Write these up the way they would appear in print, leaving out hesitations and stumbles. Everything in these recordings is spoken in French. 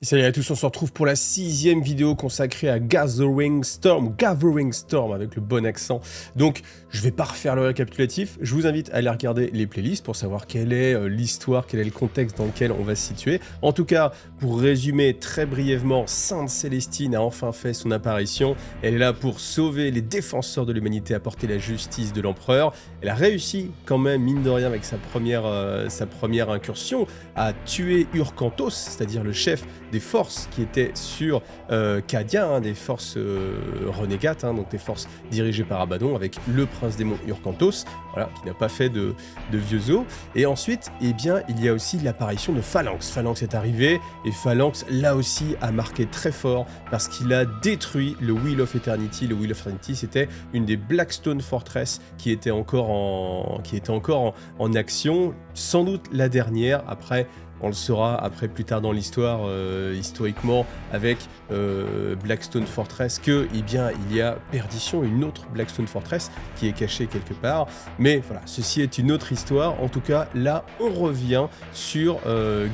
Salut à tous, on se retrouve pour la 6e vidéo consacrée à Gathering Storm avec le bon accent. Donc, je vais pas refaire le récapitulatif, je vous invite à aller regarder les playlists pour savoir quelle est l'histoire, quel est le contexte dans lequel on va se situer. En tout cas, pour résumer très brièvement, Sainte Célestine a enfin fait son apparition. Elle est là pour sauver les défenseurs de l'humanité, apporter la justice de l'empereur. Elle a réussi quand même, mine de rien, avec sa première incursion, à tuer Urkantos, c'est-à-dire le chef des forces qui étaient sur Cadia, des forces renégates, donc des forces dirigées par Abaddon, avec le prince démon Urkantos, voilà, qui n'a pas fait de vieux os. Et ensuite, eh bien, il y a aussi l'apparition de Phalanx. Phalanx est arrivé, et Phalanx, là aussi, a marqué très fort, parce qu'il a détruit le Wheel of Eternity. Le Wheel of Eternity, c'était une des Blackstone Fortress qui était encore en action, sans doute la dernière. Après, on le saura plus tard dans l'histoire, historiquement, avec Blackstone Fortress, que, eh bien, il y a Perdition, une autre Blackstone Fortress qui est cachée quelque part. Mais voilà, ceci est une autre histoire. En tout cas, là, on revient sur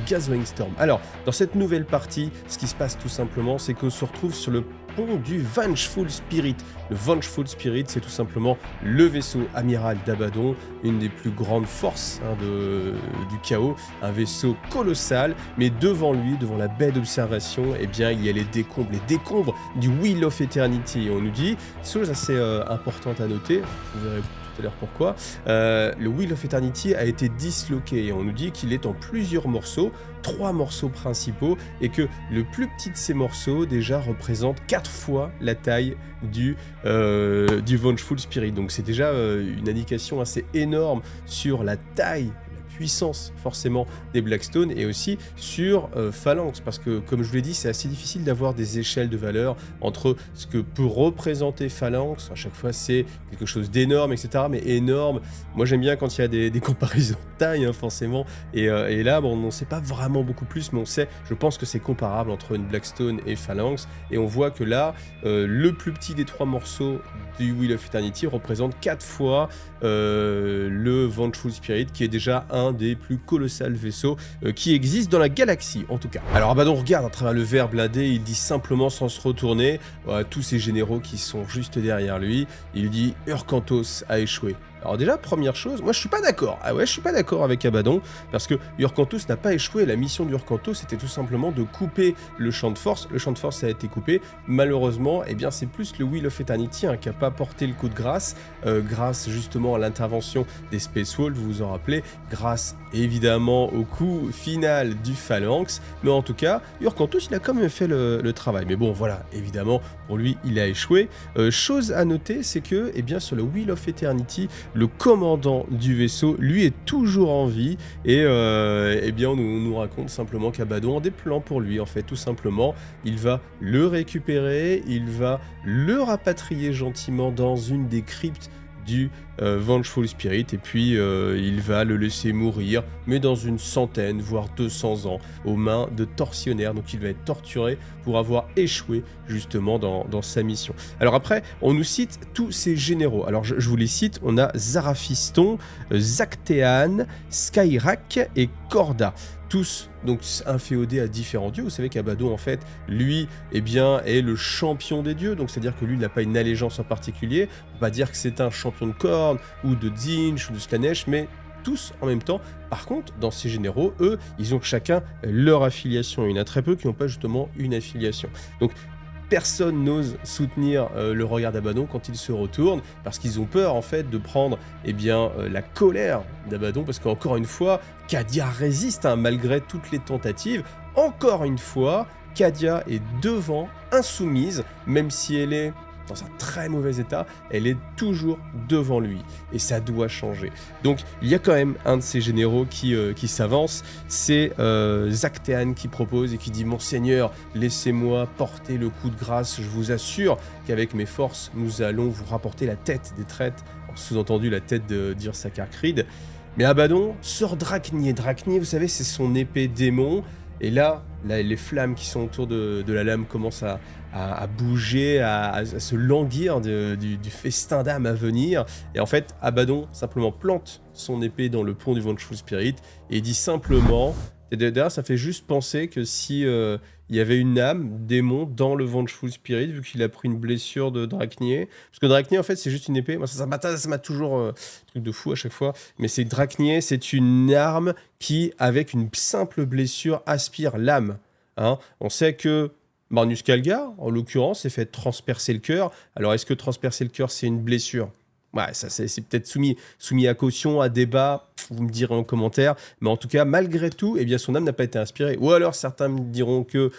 Gathering Storm. Alors, dans cette nouvelle partie, ce qui se passe tout simplement, c'est qu'on se retrouve sur le pont du Vengeful Spirit. Le Vengeful Spirit, c'est tout simplement le vaisseau amiral d'Abaddon, une des plus grandes forces du chaos, un vaisseau colossal, mais devant lui, devant la baie d'observation, eh bien, il y a les décombres du Wheel of Eternity. Et on nous dit, chose assez importante à noter, vous verrez tout à l'heure pourquoi, le Wheel of Eternity a été disloqué et on nous dit qu'il est en plusieurs morceaux, 3 morceaux principaux, et que le plus petit de ces morceaux déjà représente 4 fois la taille du Vengeful Spirit. Donc c'est déjà une indication assez énorme sur la taille, puissance forcément des Blackstone, et aussi sur Phalanx, parce que comme je vous l'ai dit, c'est assez difficile d'avoir des échelles de valeur entre ce que peut représenter Phalanx. À chaque fois c'est quelque chose d'énorme, etc., mais énorme, moi j'aime bien quand il y a des comparaisons de taille, forcément, et là bon, on n'en sait pas vraiment beaucoup plus, mais on sait, je pense que c'est comparable entre une Blackstone et Phalanx, et on voit que là le plus petit des 3 morceaux du Wheel of Eternity représente 4 fois le Vengeful Spirit, qui est déjà un des plus colossales vaisseaux qui existent dans la galaxie, en tout cas. Alors Abaddon regarde à travers le verre blindé, il dit simplement sans se retourner à tous ces généraux qui sont juste derrière lui, il dit « Urkantos a échoué ». Alors déjà, première chose, moi je suis pas d'accord. Ah ouais, je suis pas d'accord avec Abaddon, parce que Urkantos n'a pas échoué. La mission d'Urkantos, c'était tout simplement de couper le champ de force. Le champ de force a été coupé. Malheureusement, eh bien c'est plus le Wheel of Eternity qui n'a pas porté le coup de grâce, grâce justement à l'intervention des Space Wolves, vous vous en rappelez, grâce évidemment au coup final du Phalanx. Mais en tout cas, Urkantos, il a quand même fait le travail. Mais bon, voilà, évidemment, pour lui, il a échoué. Chose à noter, c'est que, eh bien, sur le Wheel of Eternity, le commandant du vaisseau, lui, est toujours en vie, et eh bien on nous raconte simplement qu'Abaddon a des plans pour lui, en fait, tout simplement. Il va le récupérer, il va le rapatrier gentiment dans une des cryptes du Vengeful Spirit, et puis il va le laisser mourir, mais dans une centaine, voire 200 ans, aux mains de tortionnaires. Donc il va être torturé pour avoir échoué justement dans sa mission. Alors après, on nous cite tous ces généraux. Alors je vous les cite, on a Zaraphiston, Zactéane, Skyrak et Corda. Tous donc inféodés à différents dieux. Vous savez qu'Abaddon, en fait, lui, eh bien, est le champion des dieux. Donc c'est-à-dire que lui, il n'a pas une allégeance en particulier. On peut pas dire que c'est un champion de Khorne ou de Tzeentch ou de Slaanesh, mais tous en même temps. Par contre, dans ces généraux, eux, ils ont chacun leur affiliation. Il y en a très peu qui n'ont pas justement une affiliation. Donc personne n'ose soutenir le regard d'Abaddon quand il se retourne, parce qu'ils ont peur en fait de prendre la colère d'Abaddon, parce qu'encore une fois, Cadia résiste malgré toutes les tentatives. Encore une fois, Cadia est devant, insoumise, même si elle est dans un très mauvais état, elle est toujours devant lui, et ça doit changer. Donc il y a quand même un de ces généraux qui s'avance, c'est Zactéane qui propose et qui dit « Monseigneur, laissez-moi porter le coup de grâce, je vous assure qu'avec mes forces, nous allons vous rapporter la tête des traîtres », sous-entendu la tête d'Ursakar Creed. Mais Abaddon sort Drachnier. Drachnier, vous savez, c'est son épée démon, et là, les flammes qui sont autour de la lame commencent à bouger, à se languir du festin d'âme à venir. Et en fait, Abaddon simplement plante son épée dans le pont du Vengeful Spirit et dit simplement Et d'ailleurs, ça fait juste penser que si il y avait une âme, démon, dans le Vengeful Spirit, vu qu'il a pris une blessure de Draknir. Parce que Draknir, en fait, c'est juste une épée. Moi, ça m'a toujours truc de fou à chaque fois. Mais c'est Draknir, c'est une arme qui, avec une simple blessure, aspire l'âme. Hein. On sait que Magnus Khalgar, en l'occurrence, s'est fait transpercer le cœur. Alors, est-ce que transpercer le cœur, c'est une blessure? Ouais, ça c'est peut-être soumis à caution, à débat, vous me direz en commentaire. Mais en tout cas, malgré tout, eh bien, son âme n'a pas été inspirée. Ou alors, certains me diront que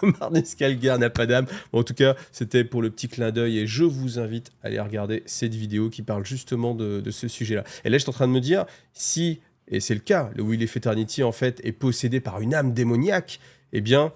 Magnus Khalgar n'a pas d'âme. Bon, en tout cas, c'était pour le petit clin d'œil. Et je vous invite à aller regarder cette vidéo qui parle justement de ce sujet-là. Et là, je suis en train de me dire, si, et c'est le cas, le Wheel of Eternity, en fait, est possédé par une âme démoniaque, eh bien...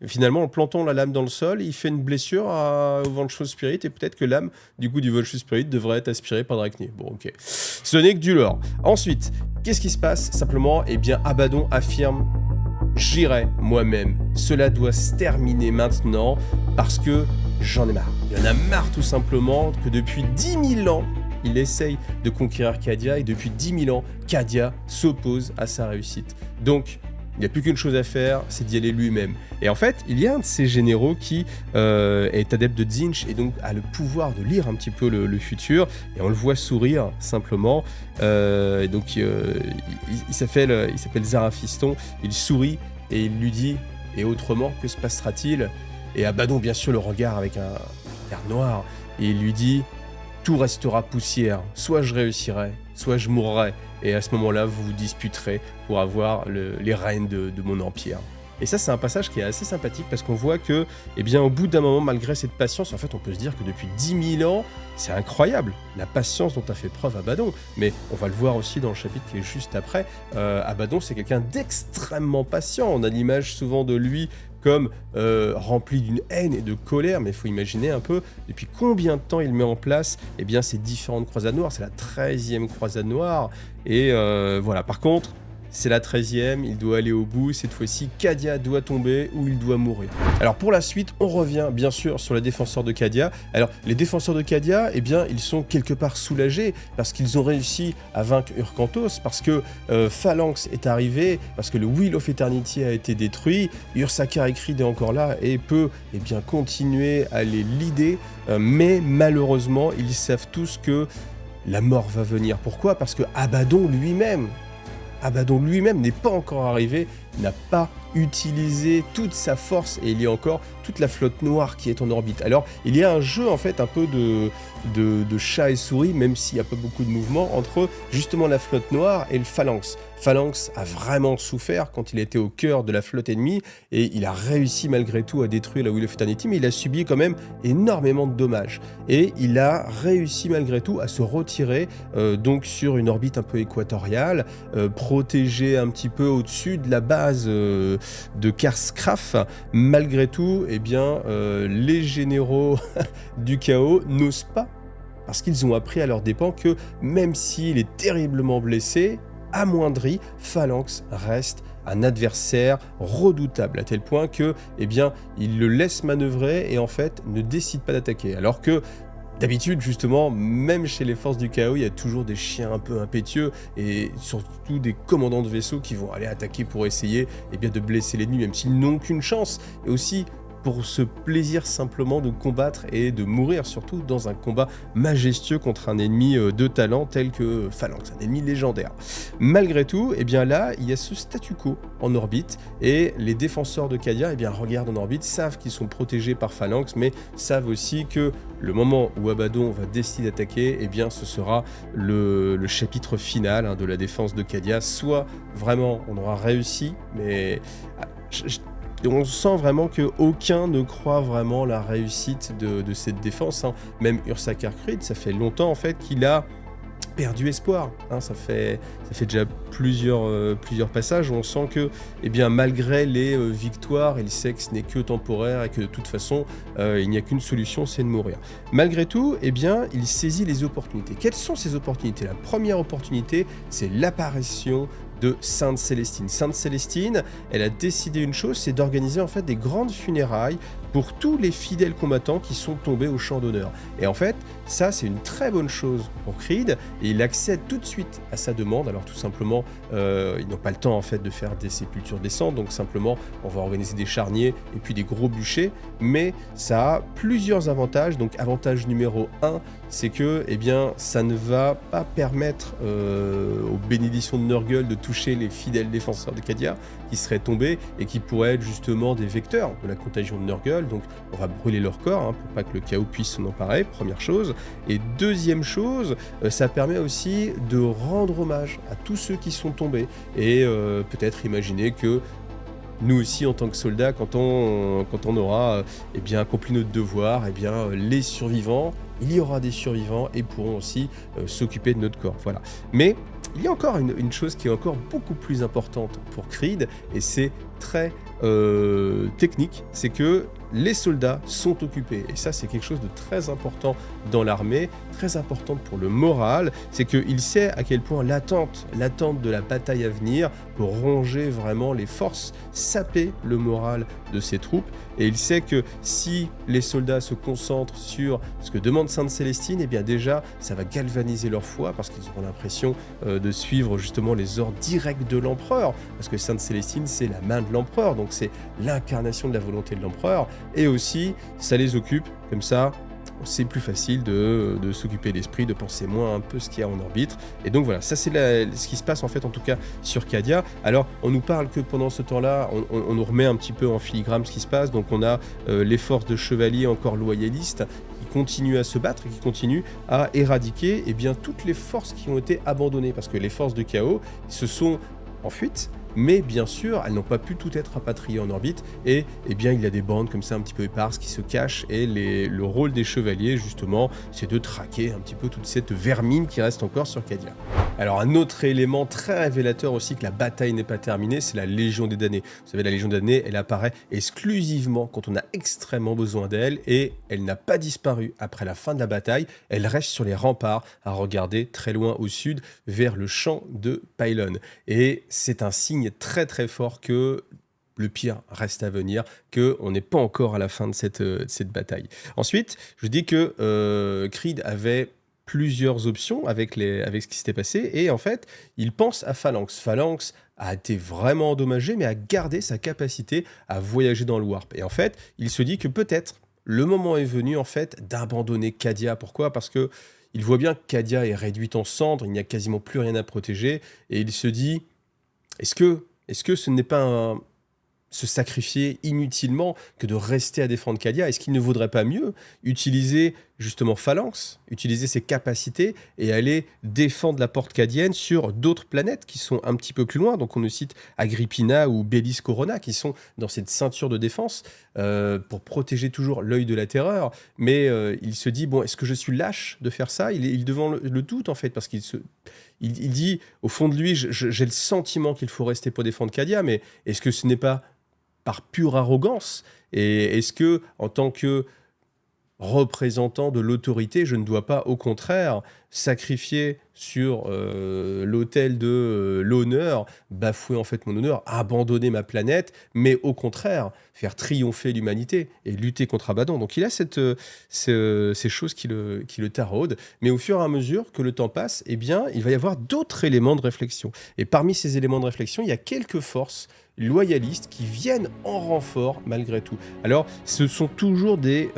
Finalement, en plantant la lame dans le sol, il fait une blessure au Vengeful Spirit et peut-être que l'âme du coup du Vengeful Spirit devrait être aspirée par Draknir. Bon, ok. Ce n'est que du lore. Ensuite, qu'est-ce qui se passe? Simplement, eh bien, Abaddon affirme « J'irai moi-même. Cela doit se terminer maintenant parce que j'en ai marre. » Il y en a marre tout simplement que depuis 10 000 ans, il essaye de conquérir Cadia et depuis 10 000 ans, Cadia s'oppose à sa réussite. Donc, il n'y a plus qu'une chose à faire, c'est d'y aller lui-même. Et en fait, il y a un de ces généraux qui est adepte de Tzeentch et donc a le pouvoir de lire un petit peu le futur. Et on le voit sourire, simplement. Et donc, il s'appelle Zarafiston. Il sourit et il lui dit « Et autrement, que se passera-t-il » Et Abaddon, bien sûr, le regarde avec un air noir. Et il lui dit « Tout restera poussière. Soit je réussirai, soit je mourrai. Et à ce moment-là, vous vous disputerez pour avoir les rênes de mon empire. » Et ça, c'est un passage qui est assez sympathique parce qu'on voit que, eh bien, au bout d'un moment, malgré cette patience, en fait, on peut se dire que depuis 10 000 ans, c'est incroyable, la patience dont a fait preuve Abaddon. Mais on va le voir aussi dans le chapitre qui est juste après. Abaddon, c'est quelqu'un d'extrêmement patient. On a l'image souvent de lui comme rempli d'une haine et de colère, mais il faut imaginer un peu depuis combien de temps il met en place eh bien, ces différentes croisades noires. C'est la 13e croisade noire, et voilà. Par contre, c'est la 13e, il doit aller au bout, cette fois-ci, Cadia doit tomber ou il doit mourir. Alors pour la suite, on revient bien sûr sur les défenseurs de Cadia. Alors les défenseurs de Cadia, eh bien, ils sont quelque part soulagés parce qu'ils ont réussi à vaincre Urkantos, parce que Phalanx est arrivé, parce que le Wheel of Eternity a été détruit, Ursakar Ekrid est encore là et peut eh bien, continuer à les leader, mais malheureusement, ils savent tous que la mort va venir. Pourquoi? Parce que Abaddon lui-même n'est pas encore arrivé, n'a pas utilisé toute sa force et il y a encore toute la flotte noire qui est en orbite. Alors il y a un jeu en fait un peu de chat et souris, même s'il n'y a pas beaucoup de mouvement, entre justement la flotte noire et le Phalanx. Phalanx a vraiment souffert quand il était au cœur de la flotte ennemie et il a réussi malgré tout à détruire la Wheel of Eternity, mais il a subi quand même énormément de dommages. Et il a réussi malgré tout à se retirer donc sur une orbite un peu équatoriale, protégé un petit peu au-dessus de la base de Karskraf. Malgré tout, eh bien, les généraux du chaos n'osent pas, parce qu'ils ont appris à leurs dépens que même s'il est terriblement blessé, amoindri, Phalanx reste un adversaire redoutable, à tel point que, eh bien, il le laisse manœuvrer et en fait ne décide pas d'attaquer. Alors que d'habitude, justement, même chez les forces du chaos, il y a toujours des chiens un peu impétueux et surtout des commandants de vaisseaux qui vont aller attaquer pour essayer eh bien, de blesser l'ennemi, même s'ils n'ont qu'une chance. Et aussi pour ce plaisir simplement de combattre et de mourir, surtout dans un combat majestueux contre un ennemi de talent tel que Phalanx, un ennemi légendaire. Malgré tout, eh bien là, il y a ce statu quo en orbite et les défenseurs de Cadia eh bien, regardent en orbite, savent qu'ils sont protégés par Phalanx, mais savent aussi que le moment où Abaddon va décider d'attaquer, eh bien, ce sera le chapitre final hein, de la défense de Cadia. Soit vraiment on aura réussi, mais on sent vraiment qu'aucun ne croit vraiment la réussite de cette défense. Hein. Même Ursakar Ekrid, ça fait longtemps en fait qu'il a perdu espoir. Hein. Ça fait déjà plusieurs passages où on sent que, eh bien, malgré les victoires, il sait que ce n'est que temporaire et que de toute façon, il n'y a qu'une solution, c'est de mourir. Malgré tout, eh bien, il saisit les opportunités. Quelles sont ces opportunités? La première opportunité, c'est l'apparition de Sainte Célestine. Sainte Célestine, elle a décidé une chose, c'est d'organiser en fait des grandes funérailles pour tous les fidèles combattants qui sont tombés au champ d'honneur. Et en fait, ça c'est une très bonne chose pour Creed, et il accède tout de suite à sa demande. Alors tout simplement, ils n'ont pas le temps en fait de faire des sépultures décentes, donc simplement on va organiser des charniers et puis des gros bûchers, mais ça a plusieurs avantages. Donc avantage numéro 1, c'est que eh bien, ça ne va pas permettre aux bénédictions de Nurgle de toucher les fidèles défenseurs de Cadia qui seraient tombés et qui pourraient être justement des vecteurs de la contagion de Nurgle. Donc on va brûler leur corps pour pas que le chaos puisse s'en emparer, première chose. Et deuxième chose, ça permet aussi de rendre hommage à tous ceux qui sont tombés et peut-être imaginer que nous aussi, en tant que soldats, quand on aura eh bien, accompli notre devoir, eh bien, les survivants, il y aura des survivants et pourront aussi s'occuper de notre corps. Voilà. Mais il y a encore une chose qui est encore beaucoup plus importante pour Creed, et c'est très technique, c'est que les soldats sont occupés. Et ça, c'est quelque chose de très important dans l'armée, très important pour le moral. C'est qu'il sait à quel point l'attente de la bataille à venir peut ronger vraiment les forces, saper le moral de ses troupes. Et il sait que si les soldats se concentrent sur ce que demande Sainte Célestine, eh bien déjà, ça va galvaniser leur foi parce qu'ils auront l'impression de suivre justement les ordres directs de l'empereur. Parce que Sainte Célestine, c'est la main de l'empereur, donc c'est l'incarnation de la volonté de l'empereur. Et aussi, ça les occupe, comme ça, c'est plus facile de s'occuper de l'esprit, de penser moins un peu ce qu'il y a en orbite. Et donc voilà, ça c'est ce qui se passe en fait, en tout cas sur Cadia. Alors, on nous parle que pendant ce temps-là, on nous remet un petit peu en filigrane ce qui se passe. Donc on a les forces de chevaliers encore loyalistes qui continuent à se battre et qui continuent à éradiquer eh bien, toutes les forces qui ont été abandonnées. Parce que les forces de chaos se sont en fuite. Mais bien sûr, elles n'ont pas pu tout être rapatriées en orbite, et eh bien, il y a des bandes comme ça un petit peu éparses qui se cachent, et le rôle des chevaliers, justement, c'est de traquer un petit peu toute cette vermine qui reste encore sur Cadia. Alors un autre élément très révélateur aussi que la bataille n'est pas terminée, c'est la Légion des Damnés. Vous savez, la Légion des Damnés, elle apparaît exclusivement quand on a extrêmement besoin d'elle, et elle n'a pas disparu après la fin de la bataille, elle reste sur les remparts à regarder très loin au sud vers le champ de Pylon. Et c'est un signe très très fort que le pire reste à venir, qu'on n'est pas encore à la fin de cette bataille. Ensuite, je dis que Creed avait plusieurs options avec ce qui s'était passé, et en fait, il pense à Phalanx. Phalanx a été vraiment endommagé, mais a gardé sa capacité à voyager dans le Warp. Et en fait, il se dit que peut-être le moment est venu en fait d'abandonner Cadia. Pourquoi ? Parce que il voit bien que Cadia est réduite en cendres, il n'y a quasiment plus rien à protéger, et il se dit, est-ce que ce n'est pas se sacrifier inutilement que de rester à défendre Cadia? Est-ce qu'il ne vaudrait pas mieux utiliser justement Phalanx, utiliser ses capacités et aller défendre la porte cadienne sur d'autres planètes qui sont un petit peu plus loin? Donc on nous cite Agrippina ou Bellis Corona qui sont dans cette ceinture de défense pour protéger toujours l'œil de la terreur. Mais il se dit, bon, est-ce que je suis lâche de faire ça? Il est devant le doute en fait, parce qu'il dit, au fond de lui, j'ai le sentiment qu'il faut rester pour défendre Cadia, mais est-ce que ce n'est pas par pure arrogance? Et est-ce que, en tant que représentant de l'autorité, je ne dois pas, au contraire, sacrifier sur l'autel de l'honneur, bafouer en fait mon honneur, abandonner ma planète, mais au contraire, faire triompher l'humanité et lutter contre Abaddon. Donc il a ces choses qui le taraudent, mais au fur et à mesure que le temps passe, eh bien, il va y avoir d'autres éléments de réflexion. Et parmi ces éléments de réflexion, il y a quelques forces loyalistes qui viennent en renfort malgré tout. Alors, ce sont toujours des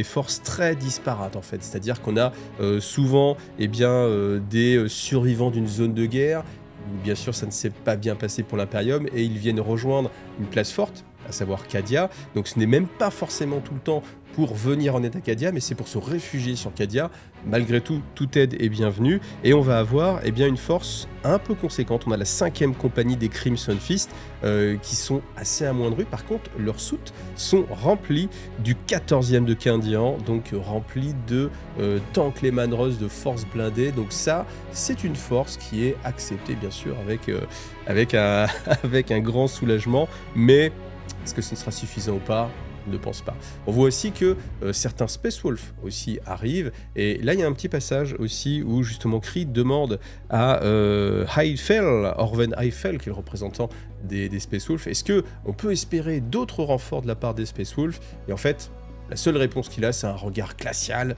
forces très disparates en fait, c'est-à-dire qu'on a souvent eh bien, des survivants d'une zone de guerre, où bien sûr ça ne s'est pas bien passé pour l'Imperium, et ils viennent rejoindre une place forte, à savoir Cadia. Donc ce n'est même pas forcément tout le temps pour venir en aide à Cadia, mais c'est pour se réfugier sur Cadia. Malgré tout, toute aide est bienvenue, et on va avoir eh bien, une force un peu conséquente. On a la 5e compagnie des Crimson Fist, qui sont assez amoindris. Par contre, leurs soutes sont remplies du 14e de Kyndian, donc remplis de tanks Lehman Russ, de forces blindées. Donc ça, c'est une force qui est acceptée, bien sûr, avec un grand soulagement. Mais est-ce que ce sera suffisant ou pas ? ne pense pas. On voit aussi que certains Space Wolf aussi arrivent, et là il y a un petit passage aussi où justement Creed demande à Orven Heifel, qui est le représentant des Space Wolf, est-ce qu'on peut espérer d'autres renforts de la part des Space Wolf? Et en fait, la seule réponse qu'il a, c'est un regard glacial,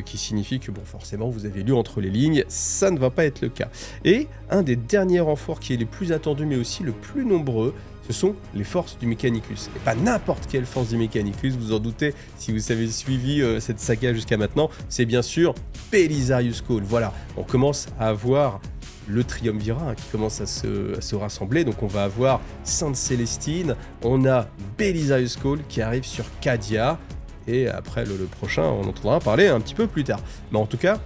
qui signifie que, bon, forcément, vous avez lu entre les lignes, ça ne va pas être le cas. Et un des derniers renforts qui est le plus attendu, mais aussi le plus nombreux, ce sont les forces du Mechanicus. Et pas n'importe quelle force du Mechanicus, vous en doutez, si vous avez suivi cette saga jusqu'à maintenant, c'est bien sûr Belisarius Cawl. Voilà, on commence à avoir le triumvirat qui commence à se rassembler. Donc on va avoir Sainte Célestine, on a Belisarius Cawl qui arrive sur Cadia, et après le prochain, on entendra parler un petit peu plus tard. Mais en tout cas,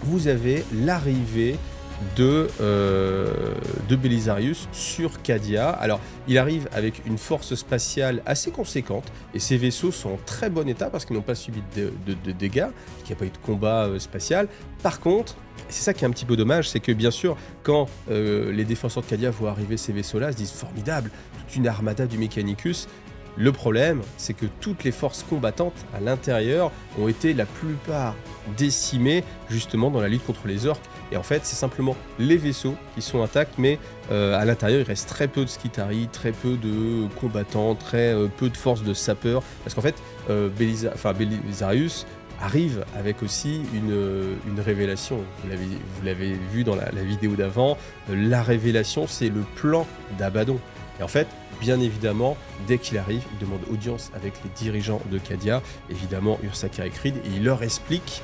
vous avez l'arrivée de Belisarius sur Cadia. Alors, il arrive avec une force spatiale assez conséquente, et ses vaisseaux sont en très bon état parce qu'ils n'ont pas subi de dégâts, qu'il n'y a pas eu de combat spatial. Par contre, c'est ça qui est un petit peu dommage, c'est que bien sûr, quand les défenseurs de Cadia voient arriver ces vaisseaux-là, ils se disent formidable, toute une armada du Mechanicus. Le problème, c'est que toutes les forces combattantes à l'intérieur ont été la plupart décimées justement dans la lutte contre les orques. Et en fait, c'est simplement les vaisseaux qui sont intacts, mais à l'intérieur, il reste très peu de Skitarii, très peu de combattants, très peu de forces de sapeurs. Parce qu'en fait, Belisarius arrive avec aussi une révélation. Vous l'avez vu dans la vidéo d'avant. La révélation, c'est le plan d'Abaddon. Et en fait, bien évidemment, dès qu'il arrive, il demande audience avec les dirigeants de Cadia, évidemment Ursaka et Creed, et il leur explique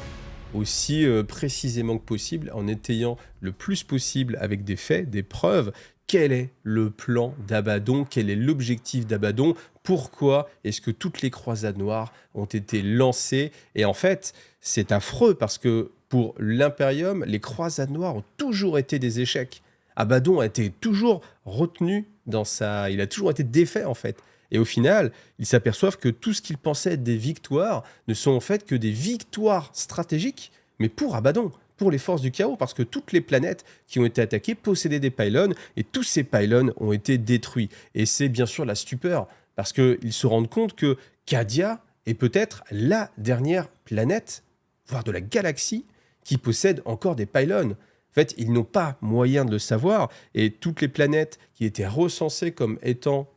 aussi précisément que possible, en étayant le plus possible avec des faits, des preuves, quel est le plan d'Abaddon, quel est l'objectif d'Abaddon, pourquoi est-ce que toutes les croisades noires ont été lancées. Et en fait, c'est affreux parce que pour l'Imperium, les croisades noires ont toujours été des échecs. Abaddon a été toujours retenu il a toujours été défait en fait. Et au final, ils s'aperçoivent que tout ce qu'ils pensaient être des victoires ne sont en fait que des victoires stratégiques, mais pour Abaddon, pour les forces du chaos, parce que toutes les planètes qui ont été attaquées possédaient des pylônes, et tous ces pylônes ont été détruits. Et c'est bien sûr la stupeur, parce qu'ils se rendent compte que Cadia est peut-être la dernière planète, voire de la galaxie, qui possède encore des pylônes. En fait, ils n'ont pas moyen de le savoir, et toutes les planètes qui étaient recensées comme étant,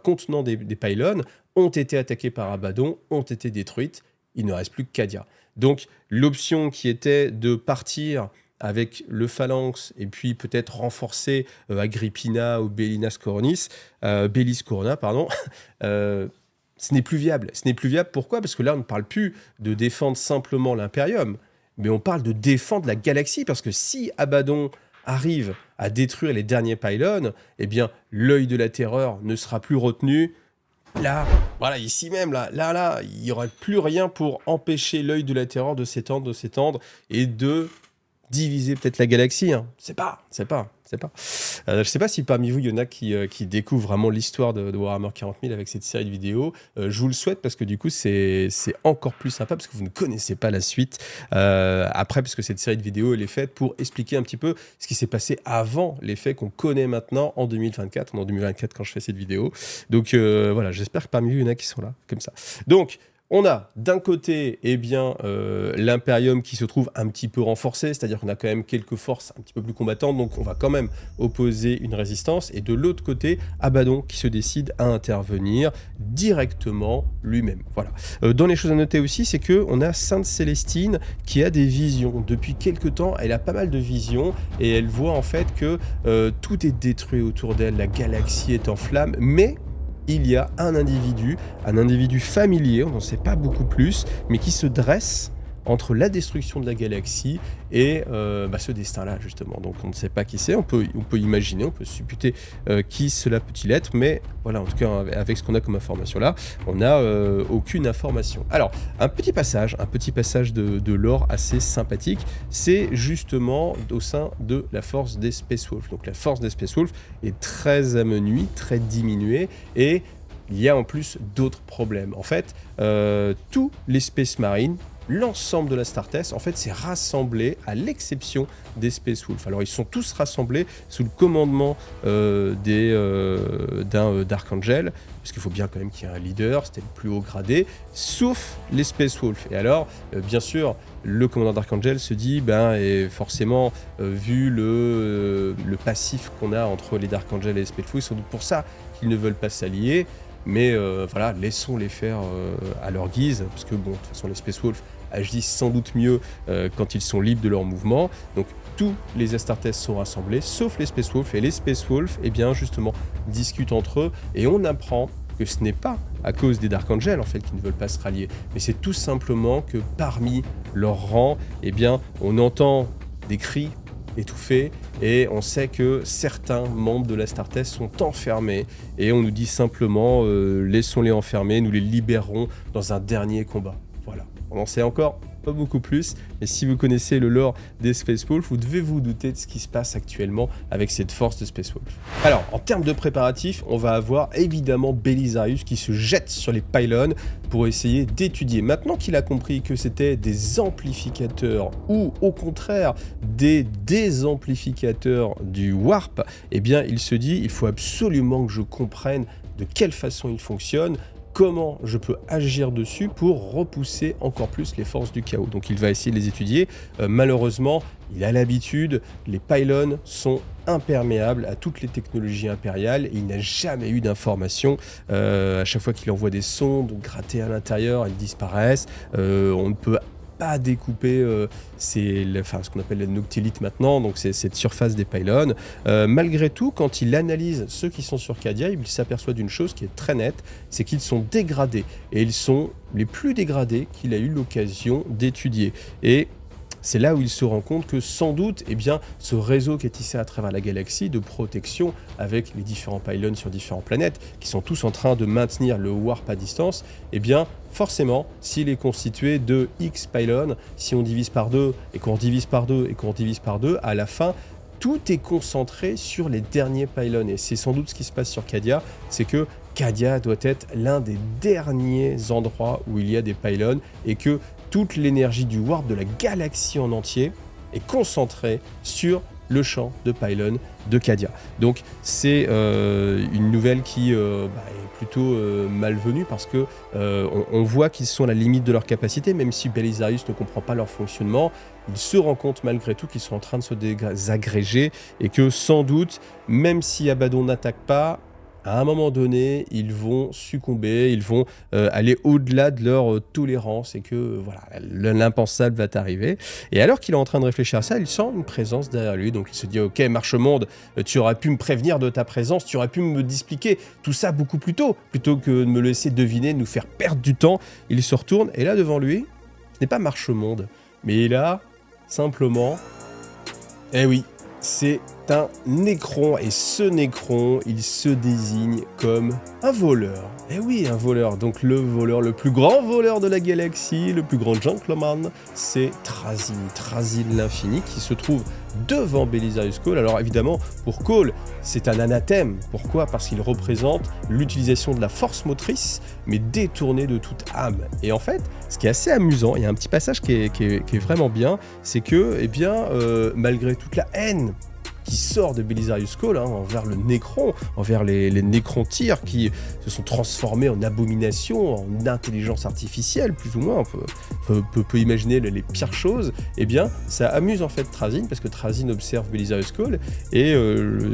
contenant des pylônes, ont été attaquées par Abaddon, ont été détruites. Il ne reste plus que Cadia. Donc, l'option qui était de partir avec le Phalanx et puis peut-être renforcer Agrippina ou Bellis Corona, pardon, ce n'est plus viable. Ce n'est plus viable, pourquoi? Parce que là, on ne parle plus de défendre simplement l'Imperium, mais on parle de défendre la galaxie, parce que si Abaddon arrive à détruire les derniers pylônes, eh bien, l'œil de la terreur ne sera plus retenu. Là, voilà, ici même, là, il n'y aurait plus rien pour empêcher l'œil de la terreur de s'étendre et de diviser peut-être la galaxie. Hein. C'est pas. Je sais pas si parmi vous, il y en a qui découvrent vraiment l'histoire de Warhammer 40 000 avec cette série de vidéos. Je vous le souhaite, parce que du coup, c'est encore plus sympa, parce que vous ne connaissez pas la suite. Après, parce que cette série de vidéos, elle est faite pour expliquer un petit peu ce qui s'est passé avant les faits qu'on connaît maintenant en 2024. En 2024, quand je fais cette vidéo. Donc voilà, j'espère que parmi vous, il y en a qui sont là, comme ça. Donc, on a d'un côté l'Imperium qui se trouve un petit peu renforcé, c'est-à-dire qu'on a quand même quelques forces un petit peu plus combattantes, donc on va quand même opposer une résistance. Et de l'autre côté, Abaddon qui se décide à intervenir directement lui-même. Voilà. Dans les choses à noter aussi, c'est qu'on a Sainte Célestine qui a des visions. Depuis quelques temps, elle a pas mal de visions et elle voit en fait que tout est détruit autour d'elle, la galaxie est en flammes, mais il y a un individu familier, on n'en sait pas beaucoup plus, mais qui se dresse entre la destruction de la galaxie et ce destin-là, justement. Donc on ne sait pas qui c'est, on peut imaginer, on peut supputer qui cela peut-il être, mais voilà, en tout cas, avec ce qu'on a comme information là, on n'a aucune information. Alors, un petit passage de lore assez sympathique, c'est justement au sein de la force des Space Wolves. Donc la force des Space Wolves est très amenuie, très diminuée, et il y a en plus d'autres problèmes. En fait, tous les Space Marines l'ensemble de la Star Test, en fait, s'est rassemblé à l'exception des Space Wolves. Alors, ils sont tous rassemblés sous le commandement d'un Dark Angel, parce qu'il faut bien quand même qu'il y ait un leader, c'était le plus haut gradé, sauf les Space Wolves. Et alors, bien sûr, le commandant Dark Angel se dit, et forcément, vu le passif qu'on a entre les Dark Angel et les Space Wolves, c'est sans doute pour ça qu'ils ne veulent pas s'allier. Mais voilà, laissons-les faire à leur guise, parce que bon, de toute façon, les Space Wolves agissent sans doute mieux quand ils sont libres de leur mouvement. Donc tous les Astartes sont rassemblés, sauf les Space Wolves. Et les Space Wolves, eh bien justement, discutent entre eux, et on apprend que ce n'est pas à cause des Dark Angels, en fait, qui ne veulent pas se rallier, mais c'est tout simplement que parmi leurs rangs, eh bien, on entend des cris étouffés, et on sait que certains membres de la Star Test sont enfermés, et on nous dit simplement laissons-les enfermer, nous les libérerons dans un dernier combat. Voilà, on en sait encore pas beaucoup plus, mais si vous connaissez le lore des Space Wolves, vous devez vous douter de ce qui se passe actuellement avec cette force de Space Wolves. Alors, en termes de préparatifs, on va avoir évidemment Belisarius qui se jette sur les pylônes pour essayer d'étudier. Maintenant qu'il a compris que c'était des amplificateurs ou au contraire des désamplificateurs du Warp, eh bien il se dit il faut absolument que je comprenne de quelle façon ils fonctionnent, comment je peux agir dessus pour repousser encore plus les forces du chaos. Donc il va essayer de les étudier. Malheureusement, il a l'habitude, les pylônes sont imperméables à toutes les technologies impériales et il n'a jamais eu d'informations. À chaque fois qu'il envoie des sondes gratter à l'intérieur, elles disparaissent. On ne peut pas découper ce qu'on appelle la noctilite maintenant, donc c'est cette surface des pylônes. Malgré tout, quand il analyse ceux qui sont sur Cadia, il s'aperçoit d'une chose qui est très nette, c'est qu'ils sont dégradés, et ils sont les plus dégradés qu'il a eu l'occasion d'étudier. Et c'est là où il se rend compte que sans doute, eh bien, ce réseau qui est tissé à travers la galaxie de protection avec les différents pylônes sur différentes planètes, qui sont tous en train de maintenir le warp à distance, eh bien, forcément, s'il est constitué de X pylônes, si on divise par 2 et qu'on divise par 2 et qu'on divise par 2, à la fin, tout est concentré sur les derniers pylônes. Et c'est sans doute ce qui se passe sur Cadia, c'est que Cadia doit être l'un des derniers endroits où il y a des pylônes et que toute l'énergie du warp de la galaxie en entier est concentrée sur le champ de pylônes de Cadia. Donc c'est une nouvelle qui est plutôt malvenue parce que on voit qu'ils sont à la limite de leur capacité, même si Belisarius ne comprend pas leur fonctionnement, il se rend compte malgré tout qu'ils sont en train de se désagréger et que sans doute, même si Abaddon n'attaque pas, à un moment donné, ils vont succomber, ils vont aller au-delà de leur tolérance et que voilà, l'impensable va arriver. Et alors qu'il est en train de réfléchir à ça, il sent une présence derrière lui. Donc il se dit « Ok, Marche-Monde, tu aurais pu me prévenir de ta présence, tu aurais pu me expliquer tout ça beaucoup plus tôt, plutôt que de me laisser deviner, de nous faire perdre du temps. » Il se retourne et là, devant lui, ce n'est pas Marche-Monde, mais il a simplement... Eh oui, c'est un Nécron, et ce Nécron, il se désigne comme un voleur. Eh oui, un voleur, donc le voleur, le plus grand voleur de la galaxie, le plus grand gentleman, c'est Trazyn l'infini, qui se trouve devant Belisarius Cawl. Alors évidemment, pour Cawl, c'est un anathème. Pourquoi? Parce qu'il représente l'utilisation de la force motrice, mais détournée de toute âme. Et en fait, ce qui est assez amusant, il y a un petit passage qui est vraiment bien, c'est que, eh bien, malgré toute la haine qui sort de Belisarius Cawl envers le Nécron, envers les Nécrontyres qui se sont transformés en abominations, en intelligence artificielle, plus ou moins, on peut imaginer les pires choses, eh bien, ça amuse en fait Trazyn, parce que Trazyn observe Belisarius Cawl et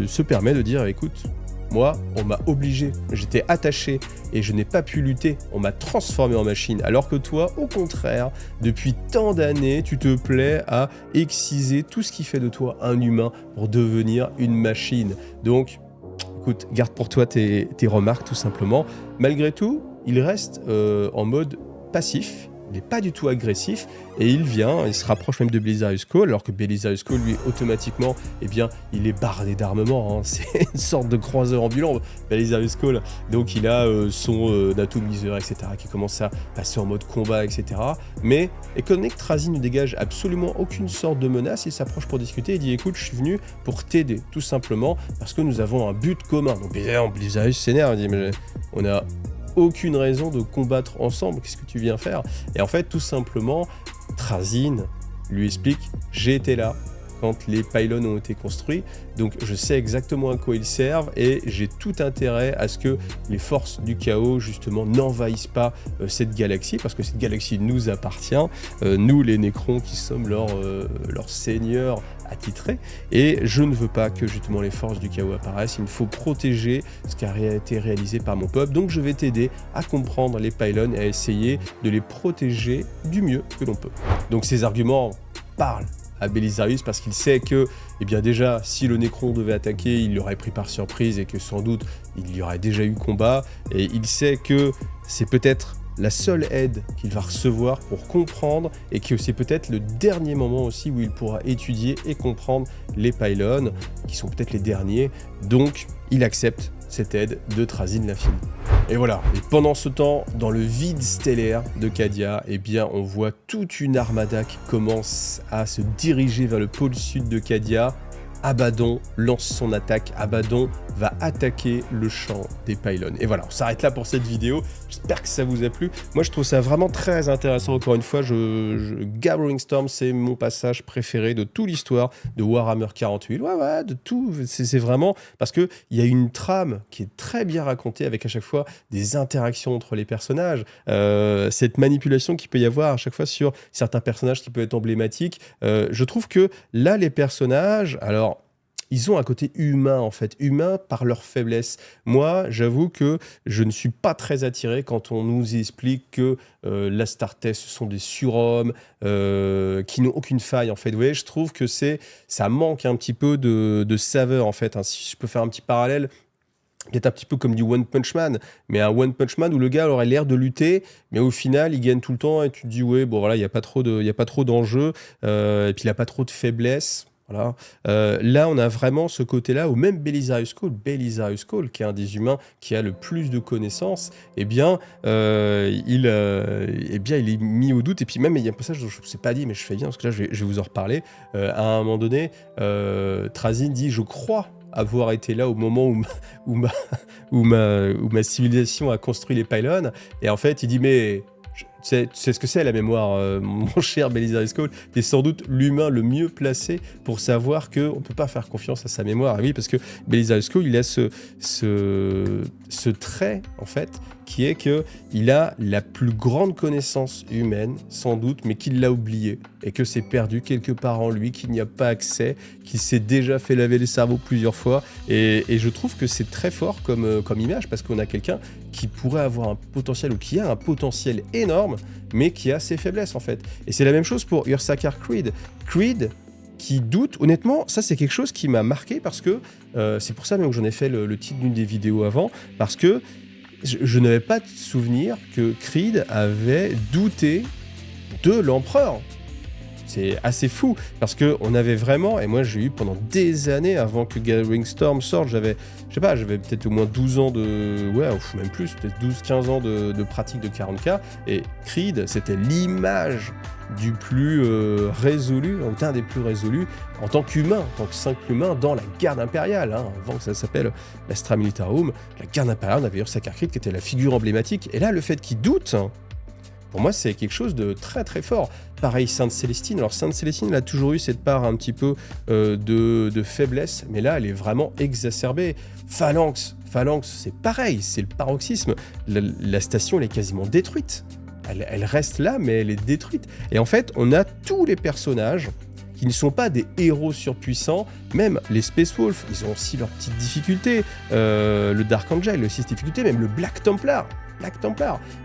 se permet de dire, écoute, moi, on m'a obligé, j'étais attaché et je n'ai pas pu lutter, on m'a transformé en machine, alors que toi, au contraire, depuis tant d'années, tu te plais à exciser tout ce qui fait de toi un humain pour devenir une machine. Donc, écoute, garde pour toi tes remarques tout simplement. Malgré tout, il reste en mode passif. Il n'est pas du tout agressif et il se rapproche même de Belisarius Cawl, alors que Belisarius Cawl, lui, automatiquement, eh bien, il est bardé d'armement. C'est une sorte de croiseur ambulant, Belisarius Cawl. Donc, il a son atomiseur, etc., qui commence à passer en mode combat, etc. Mais, étant donné que Trazyn ne dégage absolument aucune sorte de menace, il s'approche pour discuter et dit « Écoute, je suis venu pour t'aider, tout simplement, parce que nous avons un but commun. » Donc, Belisarius s'énerve, il dit « Mais on a aucune raison de combattre ensemble, qu'est-ce que tu viens faire? Et en fait, tout simplement, Trazyn lui explique, j'ai été là quand les pylônes ont été construits, donc je sais exactement à quoi ils servent et j'ai tout intérêt à ce que les forces du chaos justement n'envahissent pas cette galaxie, parce que cette galaxie nous appartient, nous les Nécrons qui sommes leurs seigneurs attitrés, et je ne veux pas que justement les forces du chaos apparaissent, il me faut protéger ce qui a été réalisé par mon peuple, donc je vais t'aider à comprendre les pylônes et à essayer de les protéger du mieux que l'on peut. Donc ces arguments parlent à Belisarius parce qu'il sait que, eh bien déjà, si le Nécron devait attaquer, il l'aurait pris par surprise et que sans doute il y aurait déjà eu combat, et il sait que c'est peut-être la seule aide qu'il va recevoir pour comprendre, et que c'est peut-être le dernier moment aussi où il pourra étudier et comprendre les pylônes, qui sont peut-être les derniers, donc il accepte cette aide de Trazyn l'Infini. Et voilà, et pendant ce temps, dans le vide stellaire de Cadia, eh bien, on voit toute une armada qui commence à se diriger vers le pôle sud de Cadia. Abaddon lance son attaque, Abaddon va attaquer le champ des pylônes. Et voilà, on s'arrête là pour cette vidéo, j'espère que ça vous a plu. Moi je trouve ça vraiment très intéressant, encore une fois, Gathering Storm c'est mon passage préféré de toute l'histoire de Warhammer 40 000, ouais, de tout, c'est vraiment, parce qu'il y a une trame qui est très bien racontée, avec à chaque fois des interactions entre les personnages, cette manipulation qu'il peut y avoir à chaque fois sur certains personnages qui peuvent être emblématiques, je trouve que là les personnages, alors, ils ont un côté humain, en fait, humain par leur faiblesse. Moi, j'avoue que je ne suis pas très attiré quand on nous explique que l'Astartes, ce sont des surhommes qui n'ont aucune faille, en fait. Vous voyez, je trouve que ça manque un petit peu de saveur, en fait. Hein. Si je peux faire un petit parallèle, peut-être un petit peu comme du One Punch Man, mais un One Punch Man où le gars aurait l'air de lutter, mais au final, il gagne tout le temps, et tu te dis, ouais, bon, voilà, il n'y a pas trop d'enjeux, et puis il n'a pas trop de faiblesse. Voilà. Là, on a vraiment ce côté-là, où même Belisarius Cawl, qui est un des humains qui a le plus de connaissances, eh bien, il est mis au doute. Et puis même, il y a un passage dont je ne vous ai pas dit, mais je fais bien, parce que là, je vais vous en reparler. À un moment donné, Trazyn dit « Je crois avoir été là au moment où ma civilisation a construit les pylônes. » Et en fait, il dit « Mais... Tu sais ce que c'est la mémoire, mon cher Belisarius Cawl, tu es sans doute l'humain le mieux placé pour savoir qu'on ne peut pas faire confiance à sa mémoire. » Et oui, parce que Belisarius Cawl, il a ce trait, en fait, qui est qu'il a la plus grande connaissance humaine, sans doute, mais qu'il l'a oublié, et que c'est perdu quelque part en lui, qu'il n'y a pas accès, qu'il s'est déjà fait laver le cerveau plusieurs fois, et je trouve que c'est très fort comme image, parce qu'on a quelqu'un qui pourrait avoir un potentiel, ou qui a un potentiel énorme, mais qui a ses faiblesses, en fait. Et c'est la même chose pour Ursarkar Creed. Creed, qui doute, honnêtement, ça c'est quelque chose qui m'a marqué, parce que, c'est pour ça même que j'en ai fait le titre d'une des vidéos avant, parce que je n'avais pas de souvenir que Creed avait douté de l'empereur. C'est assez fou, parce qu'on avait vraiment, et moi j'ai eu pendant des années, avant que Gathering Storm sorte, j'avais peut-être au moins 12 ans de... Ouais, même plus, peut-être 12-15 ans de pratique de 40K, et Creed, c'était l'image du plus résolu, d'un des plus résolus, en tant qu'humain, en tant que simple humain, dans la garde impériale, hein, avant que ça s'appelle l'Astra Militarum, la garde impériale, on avait Ursarkar Creed qui était la figure emblématique, et là, le fait qu'il doute, pour moi, c'est quelque chose de très très fort. Pareil, Sainte Célestine. Alors, Sainte Célestine, elle a toujours eu cette part un petit peu de faiblesse, mais là, elle est vraiment exacerbée. Phalanx, c'est pareil, c'est le paroxysme. La station, elle est quasiment détruite. Elle reste là, mais elle est détruite. Et en fait, on a tous les personnages qui ne sont pas des héros surpuissants, même les Space Wolves, ils ont aussi leurs petites difficultés. Le Dark Angel, aussi ses difficultés, même le Black Templar,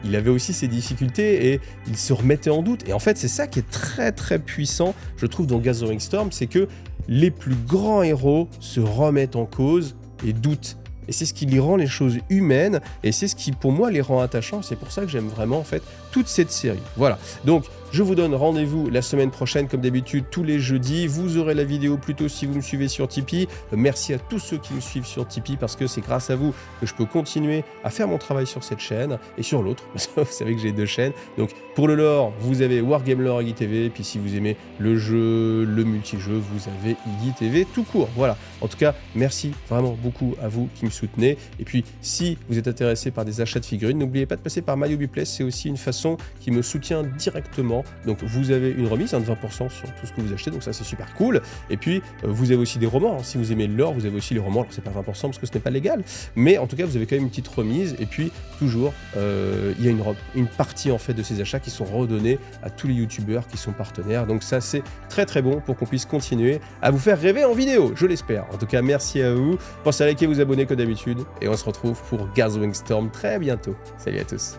il avait aussi ses difficultés et il se remettait en doute. Et en fait, c'est ça qui est très très puissant, je trouve, dans Gathering Storm, c'est que les plus grands héros se remettent en cause et doutent. Et c'est ce qui les rend les choses humaines, et c'est ce qui, pour moi, les rend attachants. C'est pour ça que j'aime vraiment, en fait, toute cette série. Voilà. Donc, Je vous donne rendez-vous la semaine prochaine, comme d'habitude, tous les jeudis. Vous aurez la vidéo plus tôt si vous me suivez sur Tipeee. Merci à tous ceux qui me suivent sur Tipeee, parce que c'est grâce à vous que je peux continuer à faire mon travail sur cette chaîne et sur l'autre. Vous savez que j'ai 2 chaînes. Donc, pour le lore, vous avez Wargame Lore Iggy TV. Et puis, si vous aimez le jeu, le multijeu, vous avez Iggy TV tout court. Voilà. En tout cas, merci vraiment beaucoup à vous qui me soutenez. Et puis, si vous êtes intéressé par des achats de figurines, n'oubliez pas de passer par MyHobbyPlace. C'est aussi une façon qui me soutient directement. Donc, vous avez une remise de 20% sur tout ce que vous achetez. Donc, ça, c'est super cool. Et puis, vous avez aussi des romans. Si vous aimez le lore, vous avez aussi les romans. Alors, c'est pas 20% parce que ce n'est pas légal. Mais en tout cas, vous avez quand même une petite remise. Et puis, toujours, il y a une partie en fait de ces achats qui sont redonnés à tous les youtubeurs qui sont partenaires. Donc, ça, c'est très très bon pour qu'on puisse continuer à vous faire rêver en vidéo. Je l'espère. En tout cas, merci à vous. Pensez à liker, vous abonner comme d'habitude. Et on se retrouve pour Gathering Storm très bientôt. Salut à tous.